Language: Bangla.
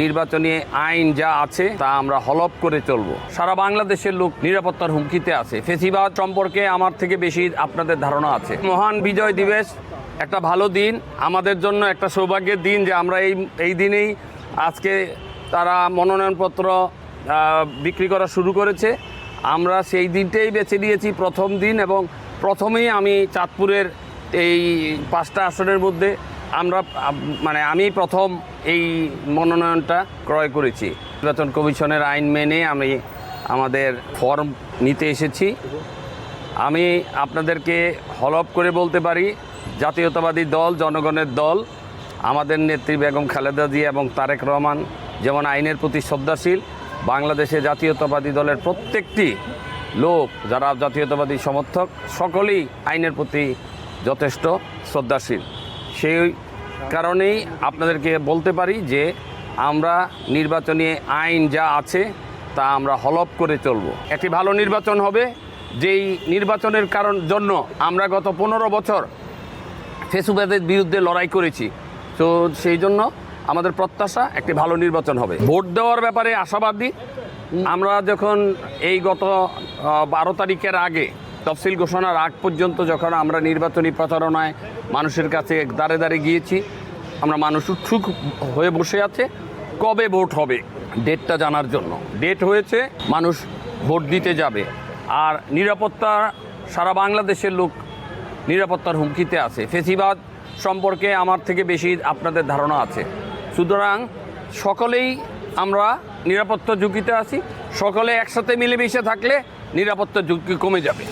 নির্বাচনী আইন যা আছে তা আমরা হলফ করে চলব। সারা বাংলাদেশের লোক নিরাপত্তার হুমকিতে আছে। ফেসিবাদ সম্পর্কে আমার থেকে বেশি আপনাদের ধারণা আছে। মহান বিজয় দিবস একটা ভালো দিন, আমাদের জন্য একটা সৌভাগ্যের দিন যে আমরা এই দিনেই আজকে তারা মনোনয়নপত্র বিক্রি করা শুরু করেছে। আমরা সেই দিনটাই বেছে নিয়েছি প্রথম দিন, এবং প্রথমেই আমি চাঁদপুরের এই 5টা আসনের মধ্যে আমি প্রথম এই মনোনয়নটা ক্রয় করেছি। নির্বাচন কমিশনের আইন মেনে আমি আমাদের ফর্ম নিতে এসেছি। আমি আপনাদেরকে হলফ করে বলতে পারি, জাতীয়তাবাদী দল, জনগণের দল, আমাদের নেত্রী বেগম খালেদা জিয়া এবং তারেক রহমান যেমন আইনের প্রতি শ্রদ্ধাশীল, বাংলাদেশে জাতীয়তাবাদী দলের প্রত্যেকটি লোক যারা জাতীয়তাবাদী সমর্থক সকলেই আইনের প্রতি যথেষ্ট শ্রদ্ধাশীল। সেই কারণেই আপনাদেরকে বলতে পারি যে আমরা নির্বাচনী আইন যা আছে তা আমরা হলফ করে চলব। একটি ভালো নির্বাচন হবে, যেই নির্বাচনের জন্য আমরা গত 15 বছর ফেসিবাদের বিরুদ্ধে লড়াই করেছি। তো সেই জন্য আমাদের প্রত্যাশা একটি ভালো নির্বাচন হবে। ভোট দেওয়ার ব্যাপারে আশাবাদী। আমরা যখন এই গত 12 তারিখের আগে তফসিল ঘোষণার আগ পর্যন্ত যখন আমরা নির্বাচনী প্রচারণায় মানুষের কাছে দাঁড়ে দাঁড়িয়ে গিয়েছি, আমরা মানুষ উৎসুক হয়ে বসে আছে কবে ভোট হবে ডেটটা জানার জন্য। ডেট হয়েছে, মানুষ ভোট দিতে যাবে। আর নিরাপত্তা, সারা বাংলাদেশের লোক নিরাপত্তার হুমকিতে আছে। ফেসিবাদ সম্পর্কে আমার থেকে বেশি আপনাদের ধারণা আছে। সুতরাং সকলেই আমরা নিরাপত্তা ঝুঁকিতে আছি। সকলে একসাথে মিলেমিশে থাকলে নিরাপত্তা ঝুঁকি কমে যাবে।